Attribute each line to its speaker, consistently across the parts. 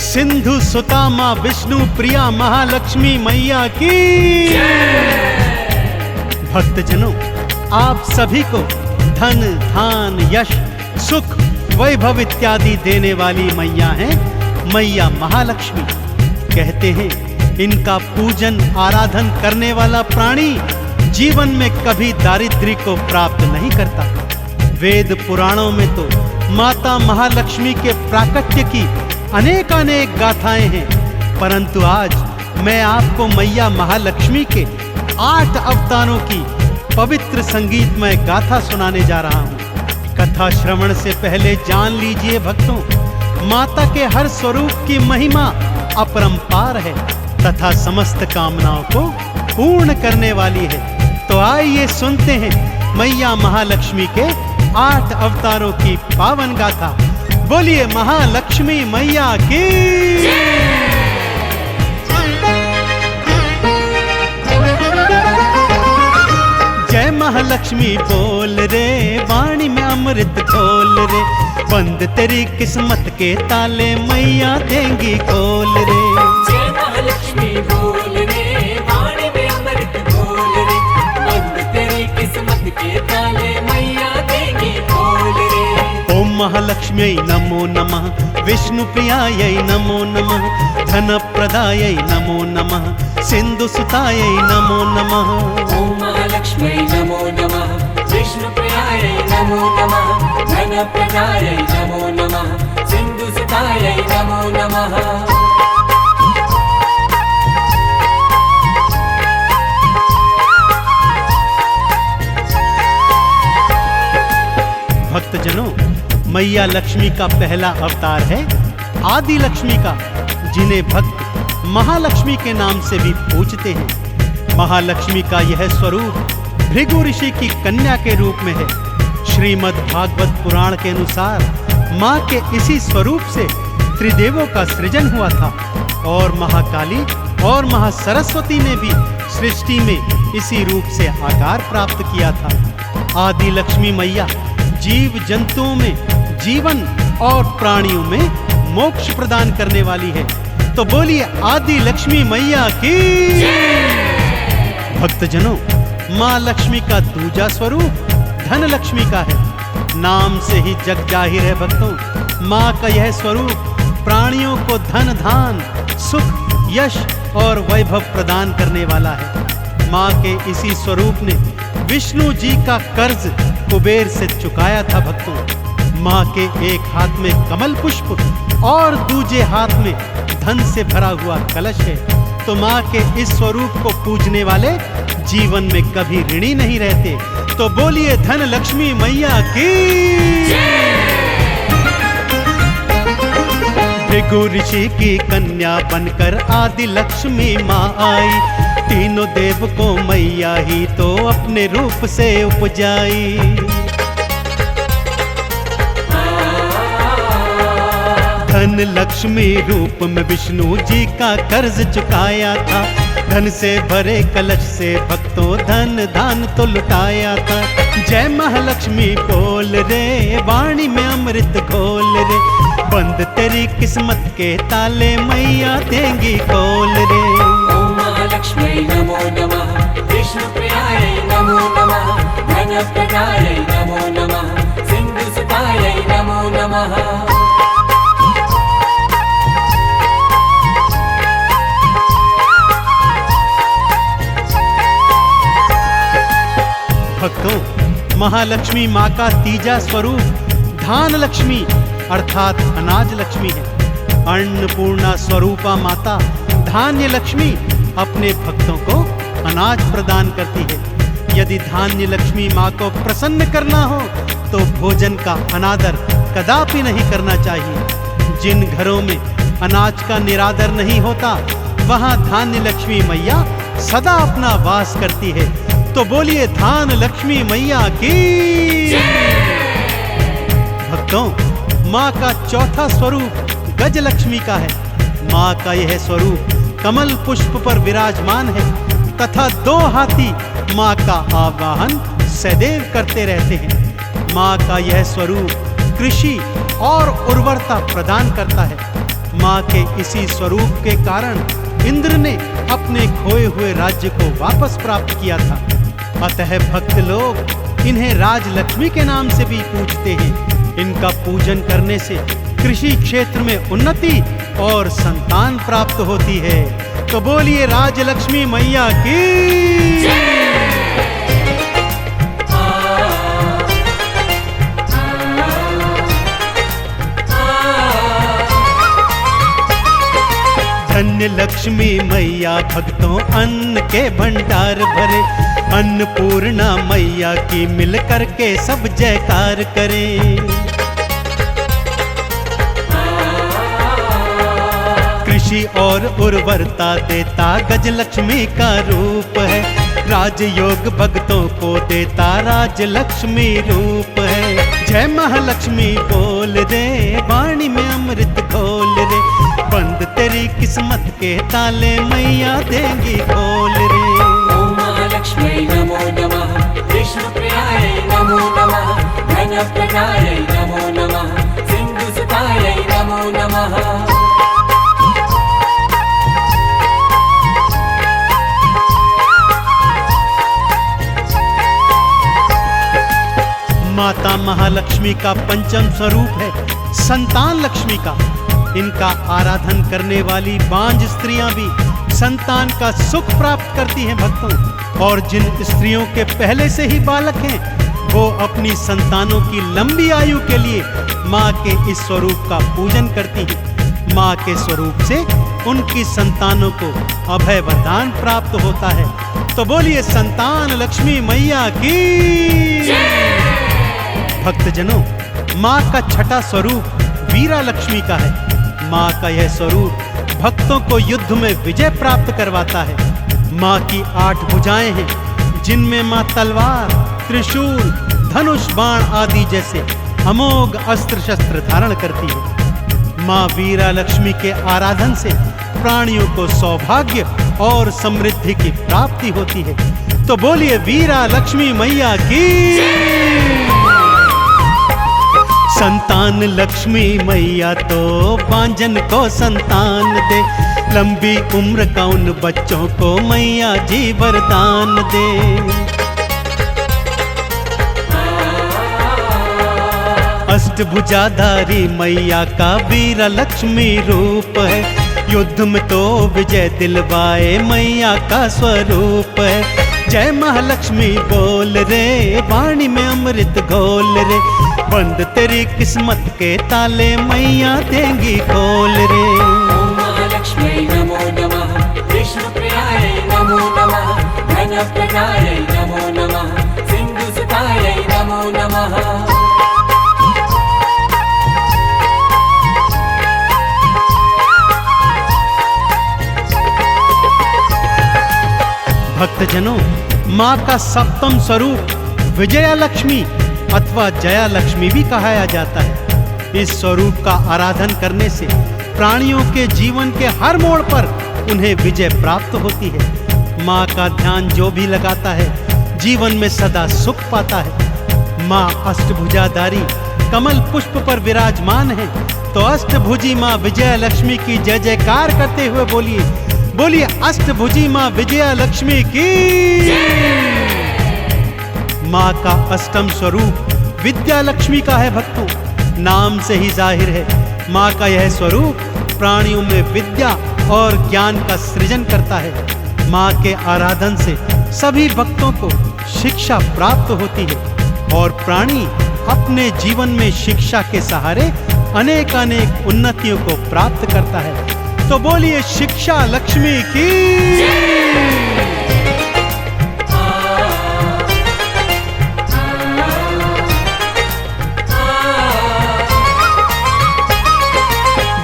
Speaker 1: सिंधु सुता मां विष्णु प्रिया महालक्ष्मी मैया की। भक्तजनों, आप सभी को धन धान यश सुख वैभव इत्यादि देने वाली मैया हैं मैया महालक्ष्मी। कहते हैं इनका पूजन आराधन करने वाला प्राणी जीवन में कभी दारिद्र्य को प्राप्त नहीं करता। वेद पुराणों में तो माता महालक्ष्मी के प्राकट्य की अनेक गाथाएं हैं, परंतु आज मैं आपको मैया महालक्ष्मी के 8 अवतारों की पवित्र संगीतमय गाथा सुनाने जा रहा हूं। कथा श्रवण से पहले जान लीजिए भक्तों, माता के हर स्वरूप की महिमा अपरंपार है तथा समस्त कामनाओं को पूर्ण करने वाली है। तो आइए सुनते हैं मैया महालक्ष्मी के 8 अवतारों की पावन गाथा। बोलिए महालक्ष्मी मैया की। जय महालक्ष्मी बोल रे, वाणी में अमृत घोल रे, बंद तेरी किस्मत के ताले मैया देंगी खोल रे।
Speaker 2: जय महालक्ष्मी बोल रे, वाणी में अमृत घोल रे, बंद तेरी किस्मत के ताले मैया देंगी खोल रे।
Speaker 1: ओम महालक्ष्म्यै नमो नमः, विष्णु प्रियायै नमो नमः, धन प्रदायै नमो नमः, सिंधु सुतायै नमो नमः।
Speaker 2: ओम महालक्ष्मी नमो नमः, विष्णु प्रियायै नमो नमः, धन प्रदायै नमो नमः, सिंधु सुतायै नमो नमः।
Speaker 1: भक्तजनों, मैया लक्ष्मी का पहला अवतार है आदि लक्ष्मी का, जिन्हें भक्त महालक्ष्मी के नाम से भी पूजते हैं। महालक्ष्मी का यह स्वरूप भृगु ऋषि की कन्या के रूप में है। श्रीमद् भागवत पुराण के अनुसार मां के इसी स्वरूप से त्रिदेवों का सृजन हुआ था और महाकाली और महासरस्वती ने भी सृष्टि में इसी रूप से आकार प्राप्त किया था। आदि लक्ष्मी मैया जीव जंतुओं में जीवन और प्राणियों में मोक्ष प्रदान करने वाली है। तो बोलिए आदि लक्ष्मी मैया की। भक्तजनों, मां लक्ष्मी का दूजा स्वरूप धन लक्ष्मी का है। नाम से ही जग जाहिर है भक्तों, मां का यह स्वरूप प्राणियों को धन धान सुख यश और वैभव प्रदान करने वाला है। मां के इसी स्वरूप ने विष्णु जी का कर्ज कुबेर से चुकाया था भक्तों। मां के एक हाथ में कमल पुष्प और दूजे हाथ में धन से भरा हुआ कलश है। तो मां के इस स्वरूप को पूजने वाले जीवन में कभी ऋणी नहीं रहते। तो बोलिए धन लक्ष्मी मैया की। भृगु ऋषि की कन्या बनकर आदि लक्ष्मी मां आई, तीनों देव को मैया ही तो अपने रूप से उपजाई। धन लक्ष्मी रूप में विष्णु जी का कर्ज चुकाया था, धन से भरे कलश से भक्तों धन दान तो लुटाया था। जय महालक्ष्मी बोल रे, वाणी में अमृत घोल रे, बंद तेरी किस्मत के ताले मैया देंगी खोल रे।
Speaker 2: ओम महालक्ष्मी नमो नमः, विष्णु प्रियायै नमो नमः, धन प्रदायै नमो नमः, सिंधु सुतायै नमो नमः।
Speaker 1: भक्तों, महालक्ष्मी मां का तीजा स्वरूप धान लक्ष्मी अर्थात अनाज लक्ष्मी है। अन्नपूर्णा स्वरूपा माता धान्य लक्ष्मी अपने भक्तों को अनाज प्रदान करती है। यदि धान्य लक्ष्मी मां को प्रसन्न करना हो तो भोजन का अनादर कदापि नहीं करना चाहिए। जिन घरों में अनाज का निरादर नहीं होता वहां धान्य लक्ष्मी मैया सदा अपना वास करती है। तो बोलिए धान लक्ष्मी मैया की। भक्तों, मां का चौथा स्वरूप गज लक्ष्मी का है। मां का यह स्वरूप कमल पुष्प पर विराजमान है तथा 2 हाथी माँ का आवाहन सदैव करते रहते हैं। माँ का यह स्वरूप कृषि और उर्वरता प्रदान करता है। माँ के इसी स्वरूप के कारण इंद्र ने अपने खोए हुए राज्य को वापस प्राप्त किया था। अतः भक्त लोग इन्हें राजलक्ष्मी के नाम से भी पूजते हैं। इनका पूजन करने से कृषि क्षेत्र में उन्नति और संतान प्राप्त होती है। तो बोलिए राजलक्ष्मी मैया की। धन्य लक्ष्मी मैया भक्तों अन्न के भंडार भरे, अन्नपूर्णा मैया की मिल करके सब जयकार करें। कृषि और उर्वरता देता गजलक्ष्मी का रूप है, राजयोग भक्तों को देता राजलक्ष्मी रूप है। जय महालक्ष्मी बोल रे, वाणी में अमृत घोल रे, बंद तेरी किस्मत के ताले मैया देंगी खोल रे।
Speaker 2: ओम महालक्ष्मी नमो नमः, विष्णु प्रियाय नमो नमः, धन प्रदाय नमो नमः, सिंधु सुताय नमो नमः।
Speaker 1: माता महालक्ष्मी का पंचम स्वरूप है संतान लक्ष्मी का। इनका आराधन करने वाली बांझ स्त्रियां भी संतान का सुख प्राप्त करती हैं भक्तों। और जिन स्त्रियों के पहले से ही बालक हैं, वो अपनी संतानों की लंबी आयु के लिए माँ के इस स्वरूप का पूजन करती हैं। माँ के स्वरूप से उनकी संतानों को अभय वरदान प्राप्त होता है। तो बोलिए संतान लक्ष्मी मैया की। भक्तजनों, माँ का छठा स्वरूप वीरा लक्ष्मी का है। माँ का यह स्वरूप भक्तों को युद्ध में विजय प्राप्त करवाता है। माँ की 8 भुजाएं हैं, जिनमें माँ तलवार, त्रिशूल, धनुष, बाण आदि जैसे अमोघ अस्त्र शस्त्र धारण करती है। माँ वीरा लक्ष्मी के आराधन से प्राणियों को सौभाग्य और समृद्धि की प्राप्ति होती है। तो बोलिए वीरा लक्ष्मी मैया की। संतान लक्ष्मी मैया तो बांझन को संतान दे, लंबी उम्र का उन बच्चों को मैया जी वरदान दे। अष्टभुजाधारी मैया का वीरा लक्ष्मी रूप है, युद्ध में तो विजय दिलवाए मैया का स्वरूप है। जय महालक्ष्मी बोल रे, वाणी में अमृत घोल रे, बंद तेरी किस्मत के ताले मैया देंगी खोल रे।
Speaker 2: ओम महालक्ष्मी नमो नमः, विष्णु प्रियाय नमो नमः, धन प्रदाय नमो नमः, सिंधु सुताय नमो नमः।
Speaker 1: भक्तजनों, माँ का सप्तम स्वरूप विजया लक्ष्मी अथवा जया लक्ष्मी भी कहा जाता है। इस स्वरूप का आराधन करने से प्राणियों के जीवन के हर मोड़ पर उन्हें विजय प्राप्त होती है। माँ का ध्यान जो भी लगाता है, जीवन में सदा सुख पाता है। माँ अष्टभुजाधारी कमल पुष्प पर विराजमान है। तो अष्टभुजी माँ विजया लक्ष्मी की जय जयकार करते हुए बोलिए अष्टभुजी माँ विजया लक्ष्मी की। माँ का अष्टम स्वरूप विद्या लक्ष्मी का है भक्तों। नाम से ही जाहिर है, माँ का यह स्वरूप प्राणियों में विद्या और ज्ञान का सृजन करता है। माँ के आराधन से सभी भक्तों को शिक्षा प्राप्त होती है और प्राणी अपने जीवन में शिक्षा के सहारे अनेक उन्नतियों को प्राप्त करता है। तो बोलिए शिक्षा लक्ष्मी की।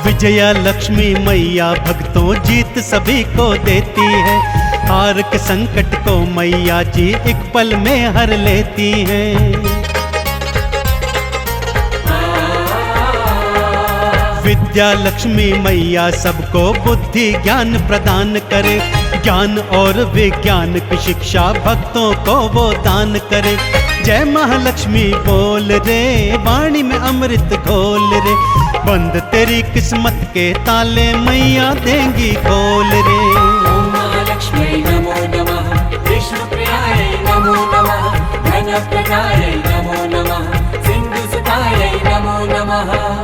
Speaker 1: विजया लक्ष्मी मैया भक्तों जीत सभी को देती है। हार के संकट को मैया जी एक पल में हर लेती हैं। विद्या लक्ष्मी मैया सबको बुद्धि ज्ञान प्रदान करे, ज्ञान और विज्ञान की शिक्षा भक्तों को वो दान करे। जय महालक्ष्मी बोल रे, वाणी में अमृत घोल रे, बंद तेरी किस्मत के ताले मैया देंगी खोल रे।
Speaker 2: ॐ महालक्ष्म्यै नमो नमः, विष्णुप्रियायै नमो नमः, धनप्रदायै नमो नमः, सिन्धुसुतायै नमो नमः।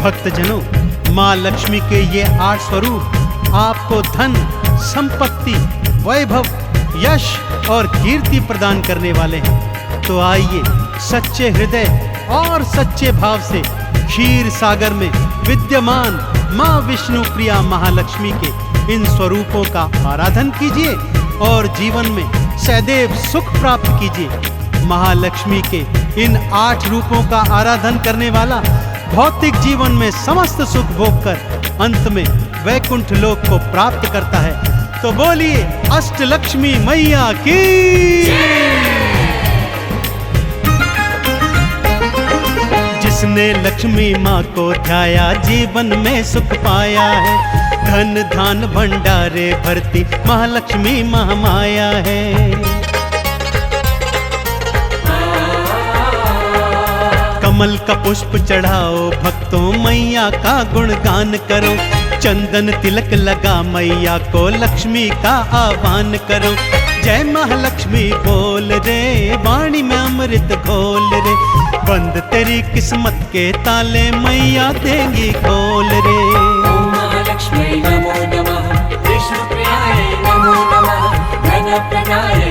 Speaker 1: भक्तजनों, माँ लक्ष्मी के ये 8 स्वरूप आपको धन, संपत्ति, वैभव, यश और कीर्ति प्रदान करने वाले हैं। तो आइए सच्चे हृदय और सच्चे भाव से क्षीर सागर में विद्यमान माँ विष्णु प्रिया महालक्ष्मी के इन स्वरूपों का आराधन कीजिए और जीवन में सदैव सुख प्राप्त कीजिए। महालक्ष्मी के इन 8 रूपों का आराधन करने वाला भौतिक जीवन में समस्त सुख भोग कर अंत में वैकुंठ लोक को प्राप्त करता है। तो बोलिए अष्टलक्ष्मी मैया की। जिसने लक्ष्मी माँ को ध्याया जीवन में सुख पाया है, धन धान भंडारे भरती महालक्ष्मी महामाया है। कमल का पुष्प चढ़ाओ भक्तों, मैया का गुणगान करो, चंदन तिलक लगा मैया को लक्ष्मी का आह्वान करो। जय महालक्ष्मी बोल रे, वाणी में अमृत घोल रे, बंद तेरी किस्मत के ताले मैया देंगी खोल रे।
Speaker 2: ॐ महालक्ष्म्यै नमो नमः, विष्णुप्रियायै नमो नमः, धनप्रदायै